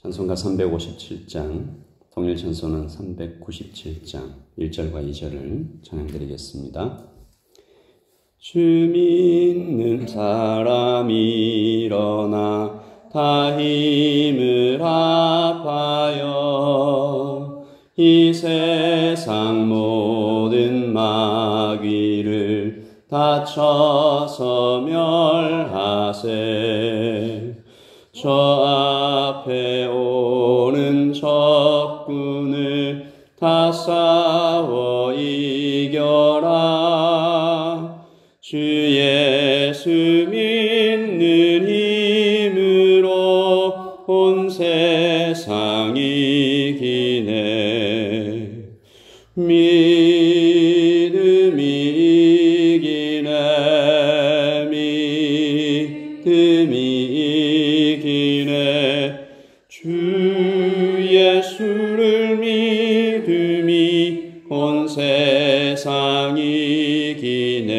찬송가 357장, 통일 찬송은 397장 1절과 2절을 찬양드리겠습니다. 주 믿는 사람이 일어나 다 힘을 합하여 이 세상 모든 마귀를 다쳐서 멸하세. 저 앞에 오는 적군을 다 싸워 이겨라. 주 예수 믿는 힘으로 온 세상 이기네. 믿음이 이기네. 믿음이 이기네. 주 예수를 믿음이 온 세상 이기네.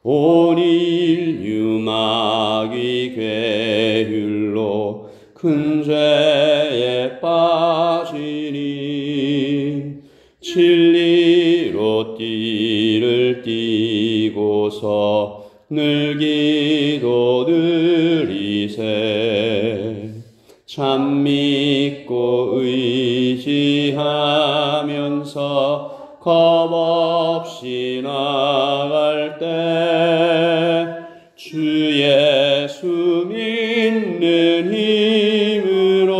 온 인류 마귀 괴율로 큰 죄에 빠지니 진리로 띠를 띠고서 늘 기도드리세. 참 믿고 의지하면서 겁없이 나갈 때 주 예수 믿는 힘으로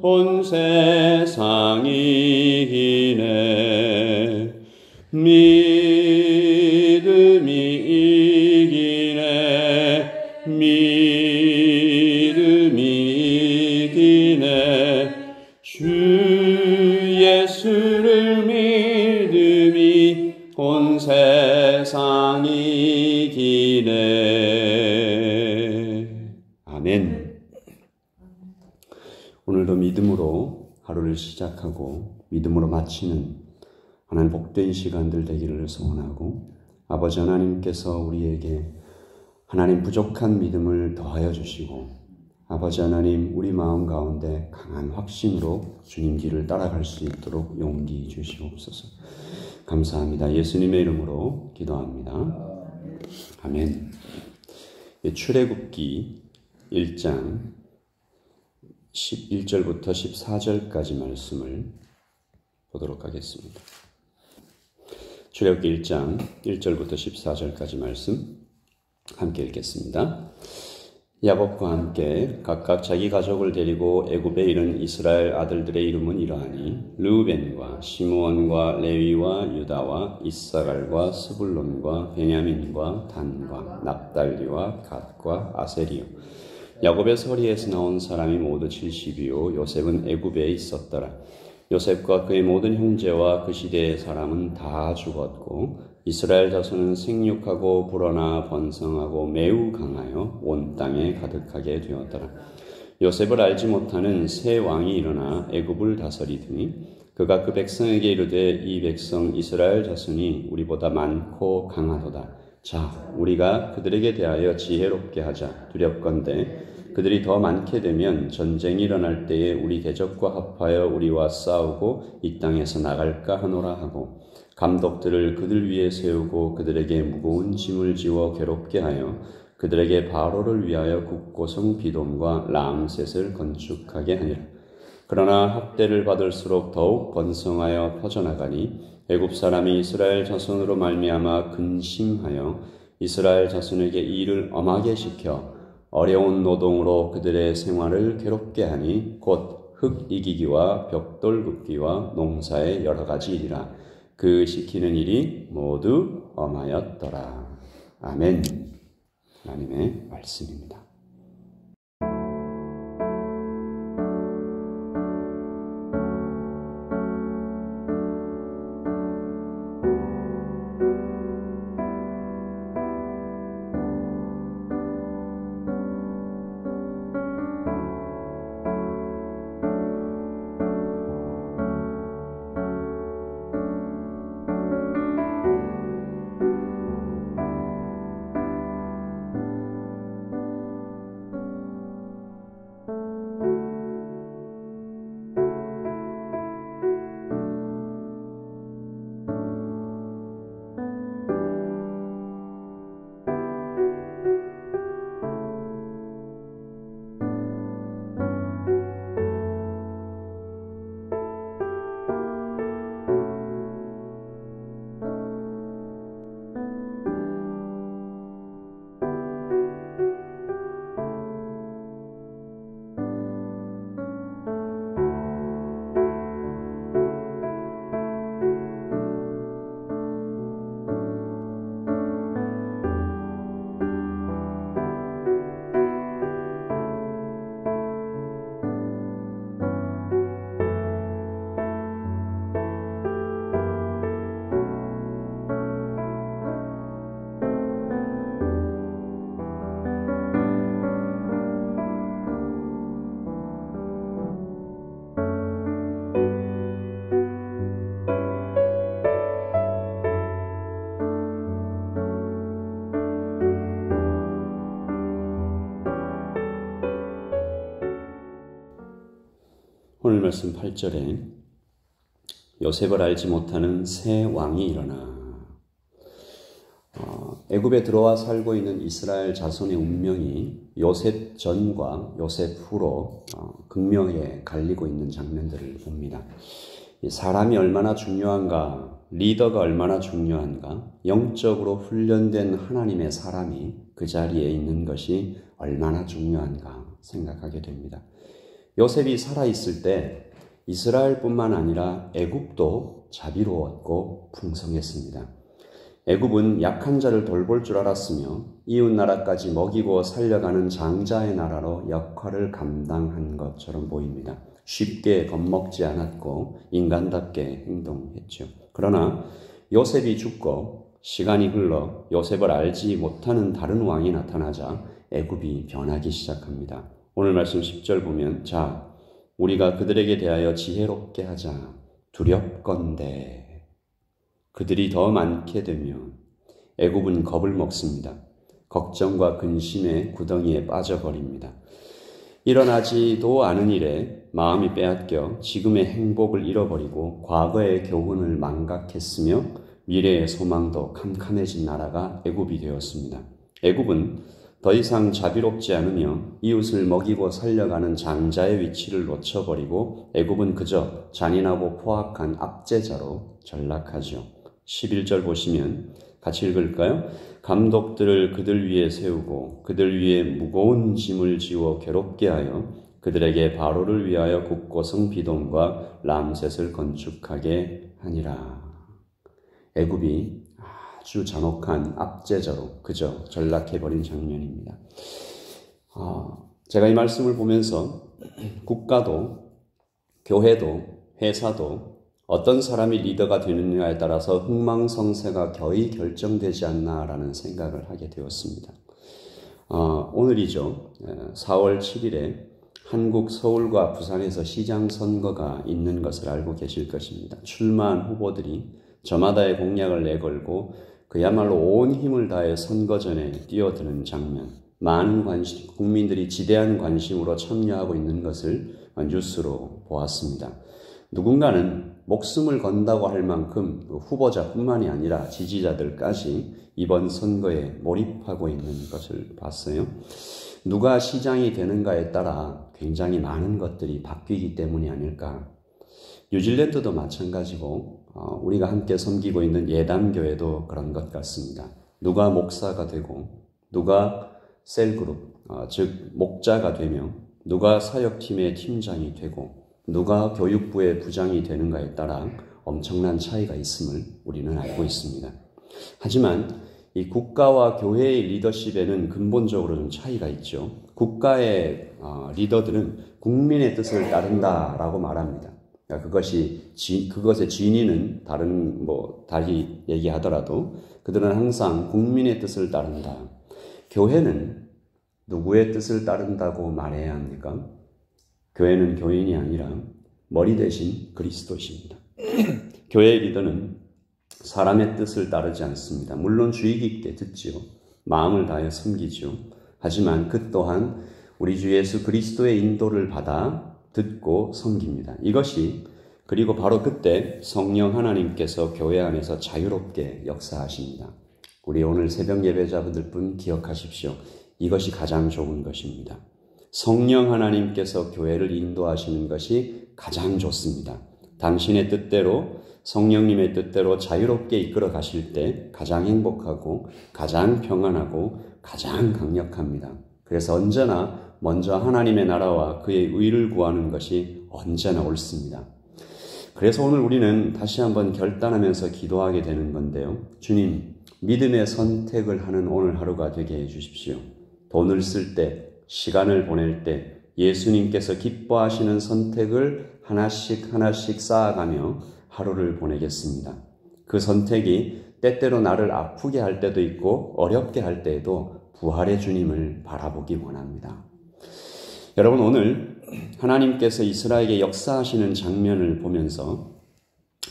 온 세상 이기네. 믿음이 이기네. 믿음이 이기네. 주 예수를 믿음이 온 세상 이기네. 아멘. 오늘도 믿음으로 하루를 시작하고 믿음으로 마치는 하나님 복된 시간들 되기를 소원하고, 아버지 하나님께서 우리에게 하나님 부족한 믿음을 더하여 주시고, 아버지 하나님 우리 마음 가운데 강한 확신으로 주님 길을 따라갈 수 있도록 용기 주시옵소서. 감사합니다. 예수님의 이름으로 기도합니다. 아멘. 출애굽기 1장 11절부터 14절까지 말씀을 보도록 하겠습니다. 출애굽기 1장 1절부터 14절까지 말씀 함께 읽겠습니다. 야곱과 함께 각각 자기 가족을 데리고 애굽에 이른 이스라엘 아들들의 이름은 이러하니 르우벤과 시므온과 레위와 유다와 이사갈과 스불론과 베냐민과 단과 납달리와 갓과 아세리요. 야곱의 서리에서 나온 사람이 모두 70이요 요셉은 애굽에 있었더라. 요셉과 그의 모든 형제와 그 시대의 사람은 다 죽었고 이스라엘 자손은 생육하고 불어나 번성하고 매우 강하여 온 땅에 가득하게 되었더라. 요셉을 알지 못하는 새 왕이 일어나 애굽을 다스리더니 그가 그 백성에게 이르되 이 백성 이스라엘 자손이 우리보다 많고 강하도다. 자, 우리가 그들에게 대하여 지혜롭게 하자. 두렵건대 그들이 더 많게 되면 전쟁이 일어날 때에 우리 대적과 합하여 우리와 싸우고 이 땅에서 나갈까 하노라 하고, 감독들을 그들 위에 세우고 그들에게 무거운 짐을 지워 괴롭게 하여 그들에게 바로를 위하여 국고성 비돔과 람셋을 건축하게 하니라. 그러나 학대를 받을수록 더욱 번성하여 퍼져나가니 애굽 사람이 이스라엘 자손으로 말미암아 근심하여 이스라엘 자손에게 일을 엄하게 시켜 어려운 노동으로 그들의 생활을 괴롭게 하니 곧 흙 이기기와 벽돌 굽기와 농사의 여러 가지 일이라. 그 시키는 일이 모두 엄하였더라. 아멘. 하나님의 말씀입니다. 오늘 말씀 8절에 요셉을 알지 못하는 새 왕이 일어나. 애굽에 들어와 살고 있는 이스라엘 자손의 운명이 요셉 전과 요셉 후로 극명하게 갈리고 있는 장면들을 봅니다. 사람이 얼마나 중요한가, 리더가 얼마나 중요한가, 영적으로 훈련된 하나님의 사람이 그 자리에 있는 것이 얼마나 중요한가 생각하게 됩니다. 요셉이 살아있을 때 이스라엘뿐만 아니라 애굽도 자비로웠고 풍성했습니다. 애굽은 약한 자를 돌볼 줄 알았으며 이웃 나라까지 먹이고 살려가는 장자의 나라로 역할을 감당한 것처럼 보입니다. 쉽게 겁먹지 않았고 인간답게 행동했죠. 그러나 요셉이 죽고 시간이 흘러 요셉을 알지 못하는 다른 왕이 나타나자 애굽이 변하기 시작합니다. 오늘 말씀 10절 보면 자, 우리가 그들에게 대하여 지혜롭게 하자. 두렵건대 그들이 더 많게 되면 애굽은 겁을 먹습니다. 걱정과 근심의 구덩이에 빠져버립니다. 일어나지도 않은 일에 마음이 빼앗겨 지금의 행복을 잃어버리고 과거의 교훈을 망각했으며 미래의 소망도 캄캄해진 나라가 애굽이 되었습니다. 애굽은 더 이상 자비롭지 않으며 이웃을 먹이고 살려가는 장자의 위치를 놓쳐버리고 애굽은 그저 잔인하고 포악한 압제자로 전락하죠. 11절 보시면 같이 읽을까요? 감독들을 그들 위에 세우고 그들 위에 무거운 짐을 지워 괴롭게 하여 그들에게 바로를 위하여 국고성 비돔과 람셋을 건축하게 하니라. 애굽이 아주 잔혹한 압제자로 그저 전락해버린 장면입니다. 제가 이 말씀을 보면서 국가도 교회도 회사도 어떤 사람이 리더가 되느냐에 따라서 흥망성쇠가 거의 결정되지 않나라는 생각을 하게 되었습니다. 오늘이죠. 4월 7일에 한국 서울과 부산에서 시장 선거가 있는 것을 알고 계실 것입니다. 출마한 후보들이 저마다의 공약을 내걸고 그야말로 온 힘을 다해 선거전에 뛰어드는 장면, 많은 국민들이 지대한 관심으로 참여하고 있는 것을 뉴스로 보았습니다. 누군가는 목숨을 건다고 할 만큼 후보자뿐만이 아니라 지지자들까지 이번 선거에 몰입하고 있는 것을 봤어요. 누가 시장이 되는가에 따라 굉장히 많은 것들이 바뀌기 때문이 아닐까. 뉴질랜드도 마찬가지고 우리가 함께 섬기고 있는 예담교회도 그런 것 같습니다. 누가 목사가 되고 누가 셀그룹, 즉 목자가 되며 누가 사역팀의 팀장이 되고 누가 교육부의 부장이 되는가에 따라 엄청난 차이가 있음을 우리는 알고 있습니다. 하지만 이 국가와 교회의 리더십에는 근본적으로 좀 차이가 있죠. 국가의 리더들은 국민의 뜻을 따른다라고 말합니다. 그러니까 그것의 진위는 달리 얘기하더라도 그들은 항상 국민의 뜻을 따른다. 교회는 누구의 뜻을 따른다고 말해야 합니까? 교회는 교인이 아니라 머리 대신 그리스도십니다. 교회의 리더는 사람의 뜻을 따르지 않습니다. 물론 주의 깊게 듣지요. 마음을 다해 섬기지요. 하지만 그 또한 우리 주 예수 그리스도의 인도를 받아 듣고 섬깁니다. 그리고 바로 그때 성령 하나님께서 교회 안에서 자유롭게 역사하십니다. 우리 오늘 새벽 예배자분들뿐 기억하십시오. 이것이 가장 좋은 것입니다. 성령 하나님께서 교회를 인도하시는 것이 가장 좋습니다. 당신의 뜻대로 성령님의 뜻대로 자유롭게 이끌어 가실 때 가장 행복하고 가장 평안하고 가장 강력합니다. 그래서 언제나 먼저 하나님의 나라와 그의 의를 구하는 것이 언제나 옳습니다. 그래서 오늘 우리는 다시 한번 결단하면서 기도하게 되는 건데요. 주님, 믿음의 선택을 하는 오늘 하루가 되게 해주십시오. 돈을 쓸 때, 시간을 보낼 때 예수님께서 기뻐하시는 선택을 하나씩 쌓아가며 하루를 보내겠습니다. 그 선택이 때때로 나를 아프게 할 때도 있고 어렵게 할 때에도 부활의 주님을 바라보기 원합니다. 여러분, 오늘 하나님께서 이스라엘에게 역사하시는 장면을 보면서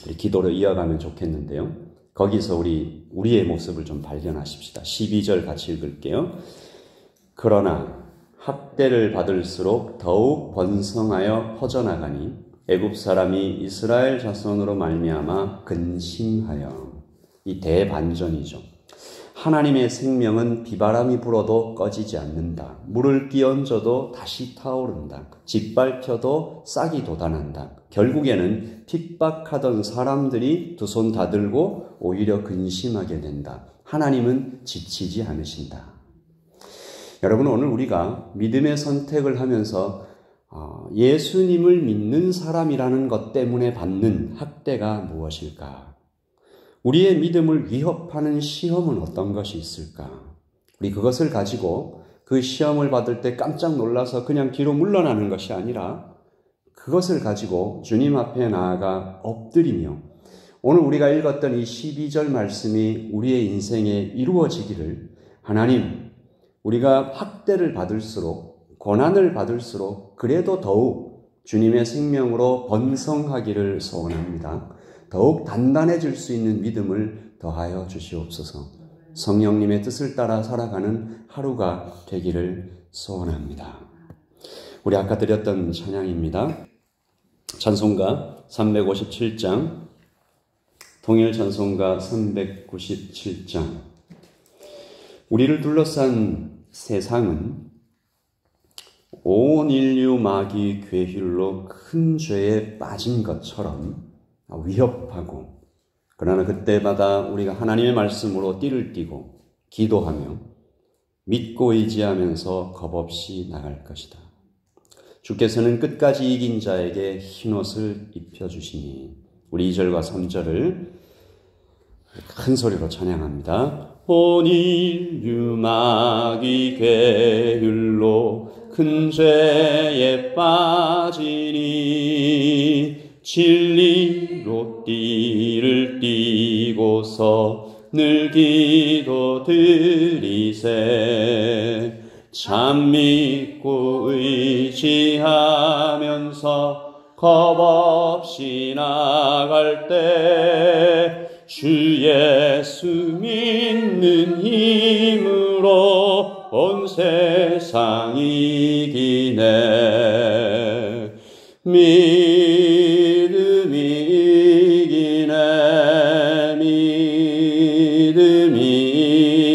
우리 기도로 이어가면 좋겠는데요. 거기서 우리의 모습을 좀 발견하십시다. 12절 같이 읽을게요. 그러나 학대를 받을수록 더욱 번성하여 퍼져나가니 애굽 사람이 이스라엘 자손으로 말미암아 근심하여. 이 대반전이죠. 하나님의 생명은 비바람이 불어도 꺼지지 않는다. 물을 끼얹어도 다시 타오른다. 짓밟혀도 싹이 돋아난다. 결국에는 핍박하던 사람들이 두 손 다 들고 오히려 근심하게 된다. 하나님은 지치지 않으신다. 여러분, 오늘 우리가 믿음의 선택을 하면서 예수님을 믿는 사람이라는 것 때문에 받는 학대가 무엇일까? 우리의 믿음을 위협하는 시험은 어떤 것이 있을까? 우리 그것을 가지고 그 시험을 받을 때 깜짝 놀라서 그냥 뒤로 물러나는 것이 아니라 그것을 가지고 주님 앞에 나아가 엎드리며 오늘 우리가 읽었던 이 12절 말씀이 우리의 인생에 이루어지기를, 하나님, 우리가 학대를 받을수록, 고난을 받을수록 그래도 더욱 주님의 생명으로 번성하기를 소원합니다. 더욱 단단해질 수 있는 믿음을 더하여 주시옵소서. 성령님의 뜻을 따라 살아가는 하루가 되기를 소원합니다. 우리 아까 드렸던 찬양입니다. 찬송가 357장, 통일 찬송가 397장. 우리를 둘러싼 세상은 온 인류 마귀 괴휼로 큰 죄에 빠진 것처럼 위협하고, 그러나 그때마다 우리가 하나님의 말씀으로 띠를 띠고 기도하며 믿고 의지하면서 겁없이 나갈 것이다. 주께서는 끝까지 이긴 자에게 흰옷을 입혀주시니. 우리 2절과 3절을 큰 소리로 찬양합니다. 온 인류 마귀 괴휼로 큰 죄에 빠지니 진리로 띠를 띠고서 늘 기도드리세. 참 믿고 의지하면서 겁없이 나갈 때 주 예수 믿는 힘으로 온 세상 이기네. 믿음이 이기네. 믿음이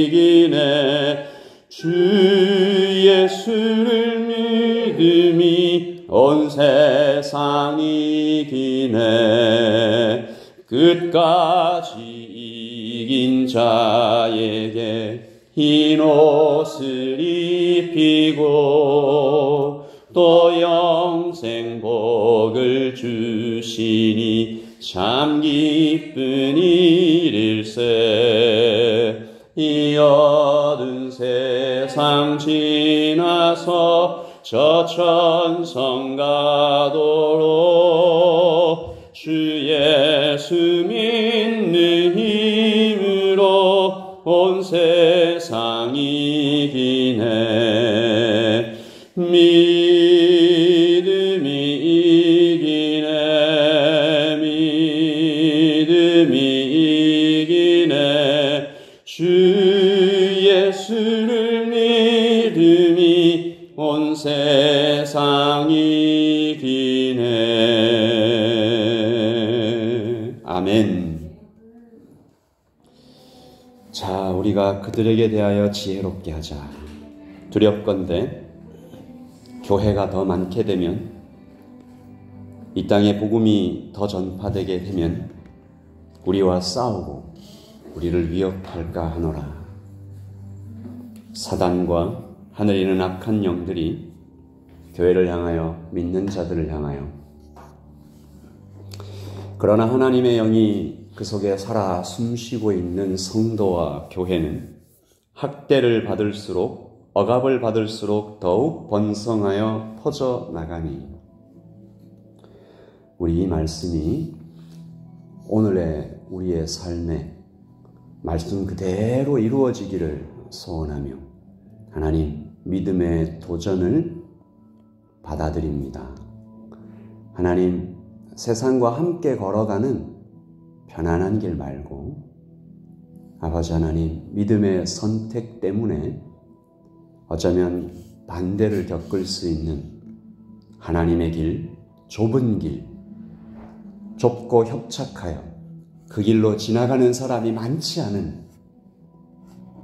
이기네. 주 예수를 믿음이 온 세상 이기네. 끝까지 이긴 자에게 흰옷을 입히고 또 영생 복을 주시니 참 기쁜 일일세. 이 어두운 세상 지나서 저 천성 가도록 주 예수 믿는 힘으로 온 세상 이기네. 믿음이 이기네. 믿음이 이기네. 주 예수를 믿음이 온 세상 이기네. 아멘. 자, 우리가 그들에게 대하여 지혜롭게 하자. 두렵건대 교회가 더 많게 되면, 이 땅에 복음이 더 전파되게 되면 우리와 싸우고 우리를 위협할까 하노라. 사단과 하늘에 있는 악한 영들이 교회를 향하여, 믿는 자들을 향하여, 그러나 하나님의 영이 그 속에 살아 숨쉬고 있는 성도와 교회는 학대를 받을수록, 억압을 받을수록 더욱 번성하여 퍼져나가니. 우리 이 말씀이 오늘의 우리의 삶에 말씀 그대로 이루어지기를 소원하며 하나님, 믿음의 도전을 받아들입니다. 하나님, 세상과 함께 걸어가는 편안한 길 말고 아버지 하나님, 믿음의 선택 때문에 어쩌면 반대를 겪을 수 있는 하나님의 길, 좁은 길, 좁고 협착하여 그 길로 지나가는 사람이 많지 않은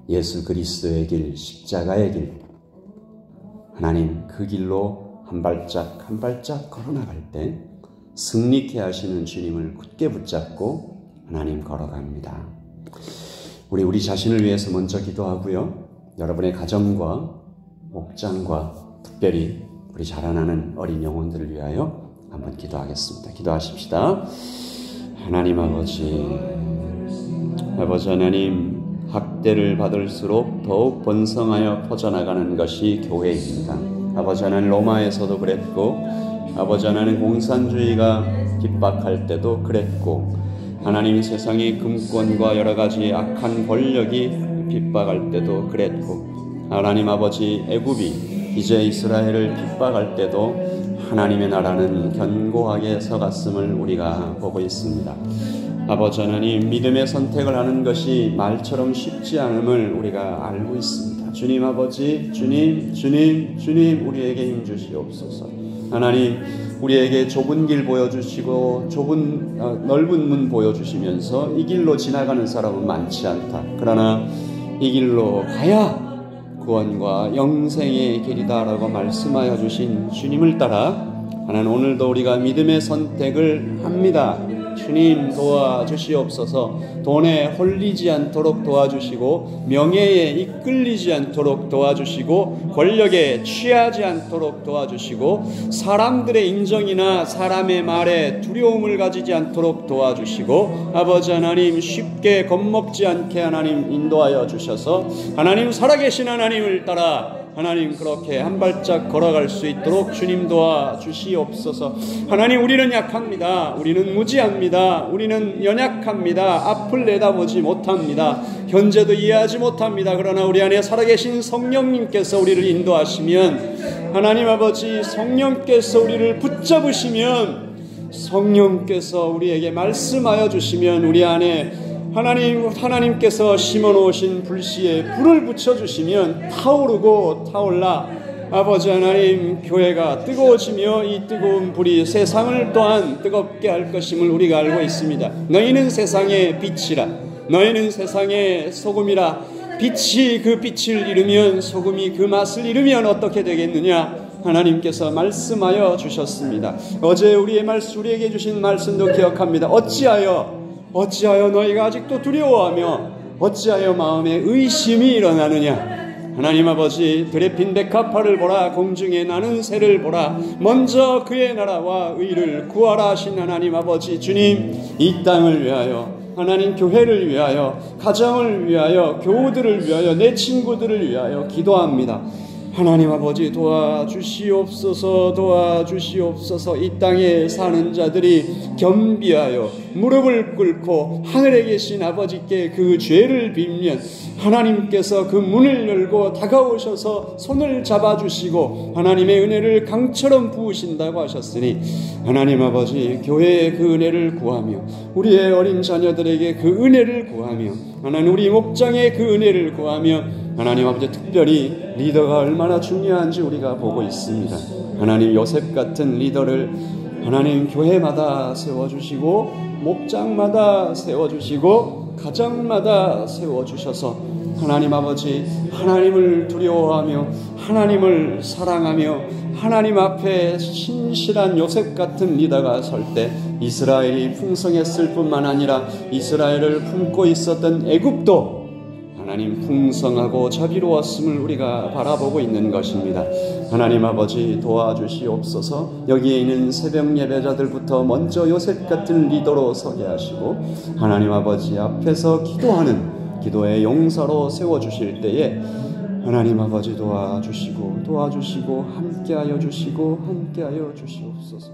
예수 그리스도의 길, 십자가의 길, 하나님 그 길로 한 발짝 한 발짝 걸어나갈 때 승리케 하시는 주님을 굳게 붙잡고 하나님 걸어갑니다. 우리 자신을 위해서 먼저 기도하고요. 여러분의 가정과 목장과 특별히 우리 자라나는 어린 영혼들을 위하여 한번 기도하겠습니다. 기도하십시다. 하나님 아버지 하나님, 학대를 받을수록 더욱 번성하여 퍼져나가는 것이 교회입니다. 아버지 하나님, 로마에서도 그랬고, 아버지 하나님, 공산주의가 핍박할 때도 그랬고, 하나님, 세상의 금권과 여러 가지 악한 권력이 핍박할 때도 그랬고, 하나님 아버지, 애굽이 이제 이스라엘을 핍박할 때도 하나님의 나라는 견고하게 서갔음을 우리가 보고 있습니다. 아버지 하나님, 믿음의 선택을 하는 것이 말처럼 쉽지 않음을 우리가 알고 있습니다. 주님 아버지, 주님 우리에게 힘 주시옵소서. 하나님, 우리에게 좁은 길 보여주시고 넓은 문 보여주시면서 이 길로 지나가는 사람은 많지 않다. 그러나 이 길로 가야 구원과 영생의 길이다라고 말씀하여 주신 주님을 따라 하나님, 오늘도 우리가 믿음의 선택을 합니다. 주님 도와주시옵소서. 돈에 홀리지 않도록 도와주시고, 명예에 이끌리지 않도록 도와주시고, 권력에 취하지 않도록 도와주시고, 사람들의 인정이나 사람의 말에 두려움을 가지지 않도록 도와주시고, 아버지 하나님, 쉽게 겁먹지 않게 하나님 인도하여 주셔서 하나님, 살아계신 하나님을 따라 하나님 그렇게 한 발짝 걸어갈 수 있도록 주님 도와주시옵소서. 하나님, 우리는 약합니다. 우리는 무지합니다. 우리는 연약합니다. 앞을 내다보지 못합니다. 현재도 이해하지 못합니다. 그러나 우리 안에 살아계신 성령님께서 우리를 인도하시면, 하나님 아버지, 성령께서 우리를 붙잡으시면, 성령께서 우리에게 말씀하여 주시면 우리 안에 하나님께서 심어놓으신 불씨에 불을 붙여주시면 타오르고 타올라 아버지 하나님, 교회가 뜨거워지며 이 뜨거운 불이 세상을 또한 뜨겁게 할 것임을 우리가 알고 있습니다. 너희는 세상의 빛이라, 너희는 세상의 소금이라. 빛이 그 빛을 잃으면, 소금이 그 맛을 잃으면 어떻게 되겠느냐? 하나님께서 말씀하여 주셨습니다. 어제 우리에게 주신 말씀도 기억합니다. 어찌하여 너희가 아직도 두려워하며 어찌하여 마음에 의심이 일어나느냐? 하나님 아버지, 들에 핀 백합화를 보라, 공중에 나는 새를 보라. 먼저 그의 나라와 의를 구하라 하신 하나님 아버지, 주님, 이 땅을 위하여, 하나님 교회를 위하여, 가정을 위하여, 교우들을 위하여, 내 친구들을 위하여 기도합니다. 하나님 아버지, 도와주시옵소서. 이 땅에 사는 자들이 겸비하여 무릎을 꿇고 하늘에 계신 아버지께 그 죄를 빌면 하나님께서 그 문을 열고 다가오셔서 손을 잡아주시고 하나님의 은혜를 강처럼 부으신다고 하셨으니, 하나님 아버지, 교회의 그 은혜를 구하며, 우리의 어린 자녀들에게 그 은혜를 구하며, 하나님 우리 목장의 그 은혜를 구하며, 하나님 아버지, 특별히 리더가 얼마나 중요한지 우리가 보고 있습니다. 하나님, 요셉 같은 리더를 하나님 교회마다 세워주시고, 목장마다 세워주시고, 가정마다 세워주셔서 하나님 아버지, 하나님을 두려워하며 하나님을 사랑하며 하나님 앞에 신실한 요셉 같은 리더가 설 때 이스라엘이 풍성했을 뿐만 아니라 이스라엘을 품고 있었던 애굽도 하나님 풍성하고 자비로웠음을 우리가 바라보고 있는 것입니다. 하나님 아버지, 도와주시옵소서. 여기에 있는 새벽 예배자들부터 먼저 요셉 같은 리더로 서게 하시고, 하나님 아버지 앞에서 기도의 용사로 세워주실 때에 하나님 아버지 도와주시고 함께하여 주시옵소서.